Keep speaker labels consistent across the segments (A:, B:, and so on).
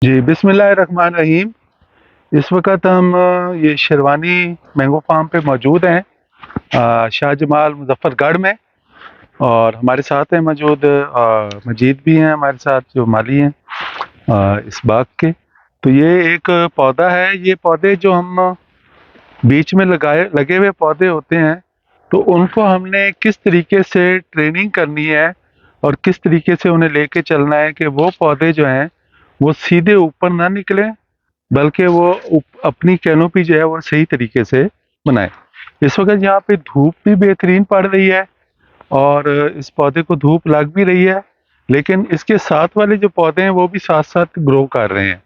A: जी, बिस्मिल्लाहिर्रहमानिर्रहीम। इस वक़्त हम ये शेरवानी मैंगो फार्म पे मौजूद हैं, शाहजमाल मुज़फ़्फ़रगढ़ में। और हमारे साथ हैं मौजूद मजीद भी हैं हमारे साथ, जो माली हैं इस बाग के। तो ये एक पौधा है, ये पौधे जो हम बीच में लगे हुए पौधे होते हैं, तो उनको हमने किस तरीके से ट्रेनिंग करनी है और किस तरीके से उन्हें लेके चलना है कि वो पौधे जो हैं वो सीधे ऊपर ना निकलें, बल्कि वो अपनी कैनोपी जो है वो सही तरीके से बनाए। इस वक्त यहाँ पे धूप भी बेहतरीन पड़ रही है और इस पौधे को धूप लग भी रही है, लेकिन इसके साथ वाले जो पौधे हैं वो भी साथ साथ ग्रो कर रहे हैं।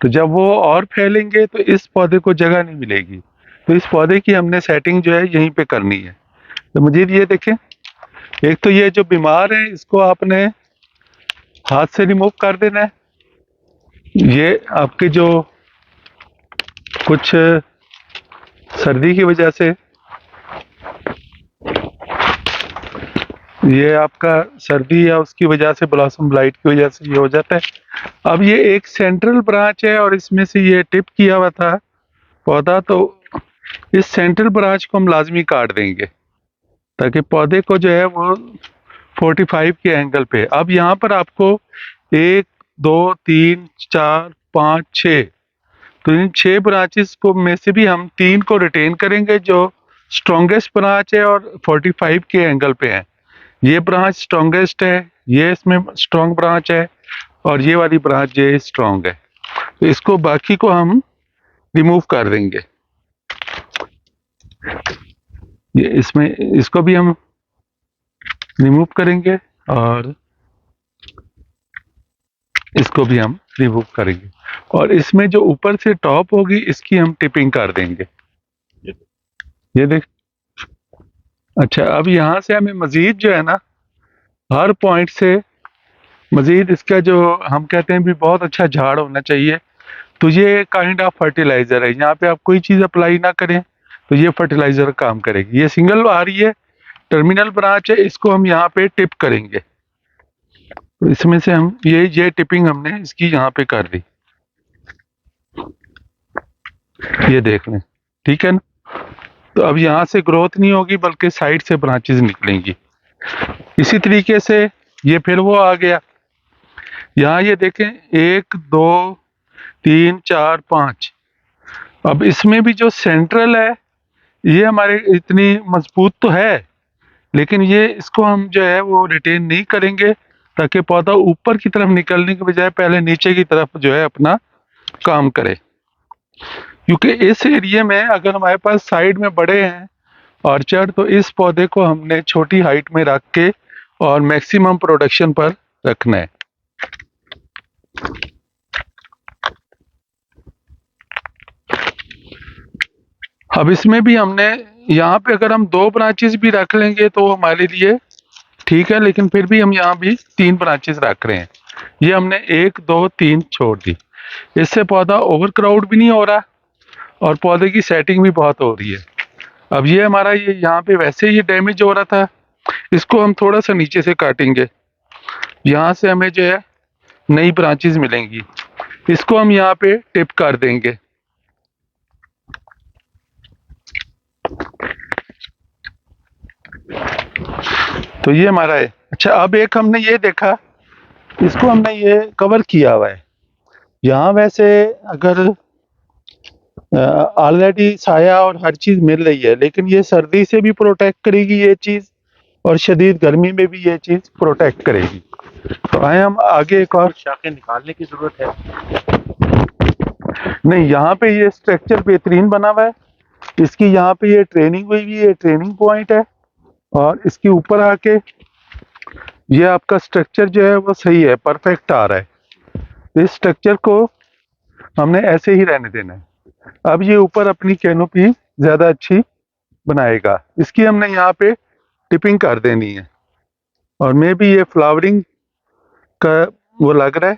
A: तो जब वो और फैलेंगे तो इस पौधे को जगह नहीं मिलेगी। तो इस पौधे की हमने सेटिंग जो है यहीं पे करनी है। तो मजीद ये देखें, एक तो ये जो बीमार है इसको आपने हाथ से रिमूव कर देना है। ये आपके जो कुछ सर्दी की वजह से, ये आपका सर्दी या उसकी वजह से, ब्लॉसम ब्लाइट की वजह से ये हो जाता है। अब ये एक सेंट्रल ब्रांच है और इसमें से ये टिप किया हुआ था पौधा, तो इस सेंट्रल ब्रांच को हम लाजमी काट देंगे ताकि पौधे को जो है वो 45 के एंगल पे। अब यहाँ पर आपको 1 2 3 4 5 6, तो इन 6 ब्रांचेस को में से भी हम 3 को रिटेन करेंगे जो स्ट्रॉन्गेस्ट ब्रांच है और 45 के एंगल पे है। ये ब्रांच स्ट्रॉन्गेस्ट है, ये इसमें स्ट्रॉन्ग ब्रांच है और ये वाली ब्रांच ये स्ट्रॉन्ग है। तो इसको बाकी को हम रिमूव कर देंगे। ये इसमें इसको भी हम रिमूव करेंगे और इसको भी हम रिमूव करेंगे, और इसमें जो ऊपर से टॉप होगी इसकी हम टिपिंग कर देंगे। ये देख, अच्छा, अब यहाँ से हमें मजीद जो है ना, हर पॉइंट से मजीद इसका जो हम कहते हैं भी बहुत अच्छा झाड़ होना चाहिए। तो ये काइंड ऑफ फर्टिलाइजर है, यहाँ पे आप कोई चीज़ अप्लाई ना करें तो ये फर्टिलाइजर काम करेगी। ये सिंगल आ रही है, टर्मिनल ब्रांच है, इसको हम यहाँ पे टिप करेंगे। तो इसमें से हम ये टिपिंग हमने इसकी यहाँ पे कर दी, ये देख लें, ठीक है ना। तो अब यहाँ से ग्रोथ नहीं होगी बल्कि साइड से ब्रांचेस निकलेंगी। इसी तरीके से ये फिर वो आ गया, यहाँ ये देखें 1 2 3 4 5। अब इसमें भी जो सेंट्रल है ये हमारे इतनी मजबूत तो है, लेकिन ये इसको हम जो है वो रिटेन नहीं करेंगे ताकि पौधा ऊपर की तरफ निकलने के बजाय पहले नीचे की तरफ जो है अपना काम करे। क्योंकि इस एरिया में अगर हमारे पास साइड में बड़े हैं ऑर्चर्ड, तो इस पौधे को हमने छोटी हाइट में रख के और मैक्सिमम प्रोडक्शन पर रखना है। अब इसमें भी हमने यहाँ पे अगर हम 2 ब्रांचेस भी रख लेंगे तो हमारे लिए ठीक है, लेकिन फिर भी हम यहाँ भी 3 ब्रांचेस रख रहे हैं। ये हमने 1 2 3 छोड़ दी। इससे पौधा ओवर क्राउड भी नहीं हो रहा और पौधे की सेटिंग भी बहुत हो रही है। अब ये हमारा ये यहाँ पे वैसे ही डैमेज हो रहा था, इसको हम थोड़ा सा नीचे से काटेंगे, यहाँ से हमें जो है नई ब्रांचेस मिलेंगी। इसको हम यहाँ पे टिप कर देंगे। तो ये हमारा है। अच्छा, अब एक हमने ये देखा, इसको हमने ये कवर किया हुआ है। यहाँ वैसे अगर ऑलरेडी साया और हर चीज़ मिल रही है, लेकिन ये सर्दी से भी प्रोटेक्ट करेगी ये चीज़ और शदीद गर्मी में भी ये चीज़ प्रोटेक्ट करेगी। तो आए हम आगे एक और
B: शाखें निकालने की जरूरत है?
A: नहीं, यहाँ पे ये स्ट्रक्चर बेहतरीन बना हुआ है। इसकी यहाँ पे ये ट्रेनिंग हुई हुई है, ट्रेनिंग पॉइंट है, और इसके ऊपर आके ये आपका स्ट्रक्चर जो है वो सही है, परफेक्ट आ रहा है। इस स्ट्रक्चर को हमने ऐसे ही रहने देना है। अब ये ऊपर अपनी कैनोपी ज़्यादा अच्छी बनाएगा। इसकी हमने यहाँ पे टिपिंग कर देनी है, और मे भी ये फ्लावरिंग का वो लग रहा है,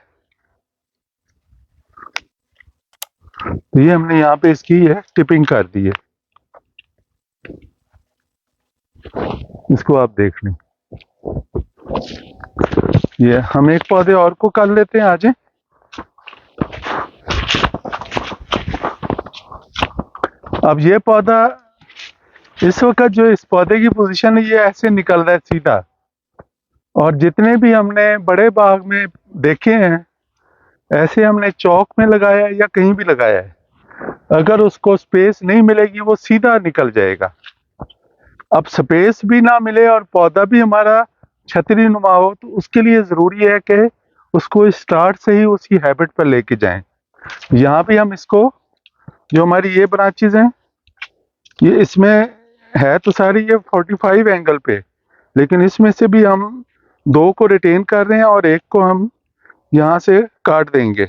A: तो ये हमने यहाँ पे इसकी है टिपिंग कर दी है। इसको आप देख लें। ये हम एक पौधे और को कर लेते हैं, आ जाए। अब ये पौधा इस वक्त जो इस पौधे की पोजीशन है ये ऐसे निकल रहा है सीधा, और जितने भी हमने बड़े बाग में देखे हैं ऐसे हमने चौक में लगाया या कहीं भी लगाया है, अगर उसको स्पेस नहीं मिलेगी वो सीधा निकल जाएगा। अब स्पेस भी ना मिले और पौधा भी हमारा छतरी नुमा हो तो उसके लिए ज़रूरी है कि उसको स्टार्ट से ही उसकी हैबिट पर लेके जाएं। यहाँ भी हम इसको, जो हमारी ये ब्रांचेज हैं, ये इसमें है तो सारी ये 45 एंगल पे, लेकिन इसमें से भी हम 2 को रिटेन कर रहे हैं और एक को हम यहाँ से काट देंगे।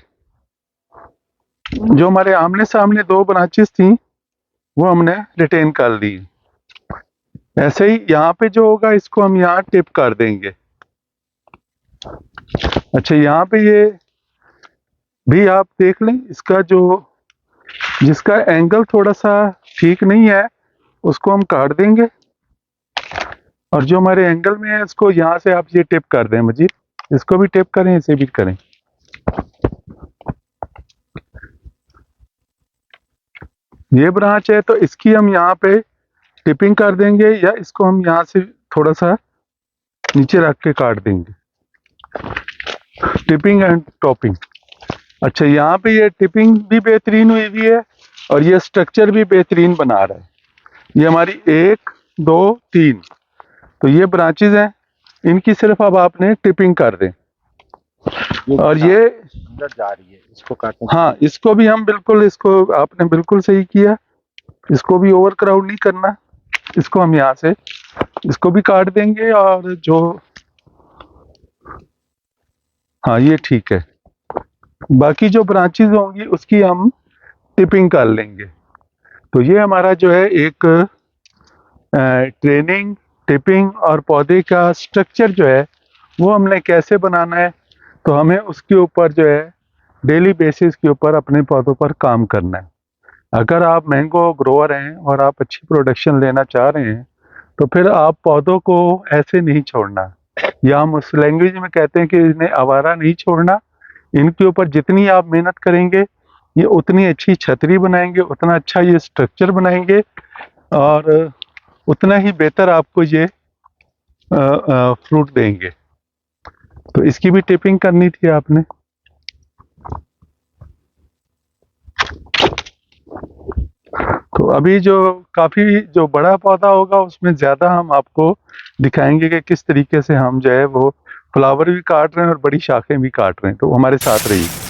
A: जो हमारे आमने सामने 2 ब्रांचेस थी वो हमने रिटेन कर ली। ऐसे ही यहाँ पे जो होगा इसको हम यहाँ टिप कर देंगे। अच्छा, यहाँ पे ये भी आप देख लें, इसका जो जिसका एंगल थोड़ा सा ठीक नहीं है उसको हम काट देंगे, और जो हमारे एंगल में है इसको यहाँ से आप ये टिप कर दें। मजीद इसको भी टिप करें, इसे भी करें। ये ब्रांच है तो इसकी हम यहाँ पे टिपिंग कर देंगे, या इसको हम यहाँ से थोड़ा सा नीचे रख के काट देंगे। Tipping and topping. अच्छा, यहाँ पे ये टिपिंग भी बेहतरीन हुई हुई है और ये स्ट्रक्चर भी बेहतरीन बना रहा है। ये हमारी 1 2 3, तो ये ब्रांचेज हैं, इनकी सिर्फ अब आपने टिपिंग कर दें। और ये
B: अंदर जा रही है, इसको काटें।
A: हाँ, इसको भी हम बिल्कुल, इसको आपने बिल्कुल सही किया, इसको भी ओवर क्राउड नहीं करना। इसको हम यहाँ से इसको भी काट देंगे, और जो हाँ ये ठीक है, बाकी जो ब्रांचेज होंगी उसकी हम टिपिंग कर लेंगे। तो ये हमारा जो है एक ट्रेनिंग, टिपिंग और पौधे का स्ट्रक्चर जो है वो हमने कैसे बनाना है, तो हमें उसके ऊपर जो है डेली बेसिस के ऊपर अपने पौधों पर काम करना है। अगर आप मैंगो ग्रोअर हैं और आप अच्छी प्रोडक्शन लेना चाह रहे हैं तो फिर आप पौधों को ऐसे नहीं छोड़ना, या हम उस लैंग्वेज में कहते हैं कि इन्हें आवारा नहीं छोड़ना। इनके ऊपर जितनी आप मेहनत करेंगे ये उतनी अच्छी छतरी बनाएंगे, उतना अच्छा ये स्ट्रक्चर बनाएंगे, और उतना ही बेहतर आपको ये फ्रूट देंगे। तो इसकी भी टिपिंग करनी थी आपने। तो अभी जो काफ़ी जो बड़ा पौधा होगा उसमें ज़्यादा हम आपको दिखाएंगे कि किस तरीके से हम जो है वो फ्लावर भी काट रहे हैं और बड़ी शाखें भी काट रहे हैं। तो हमारे साथ रहिए।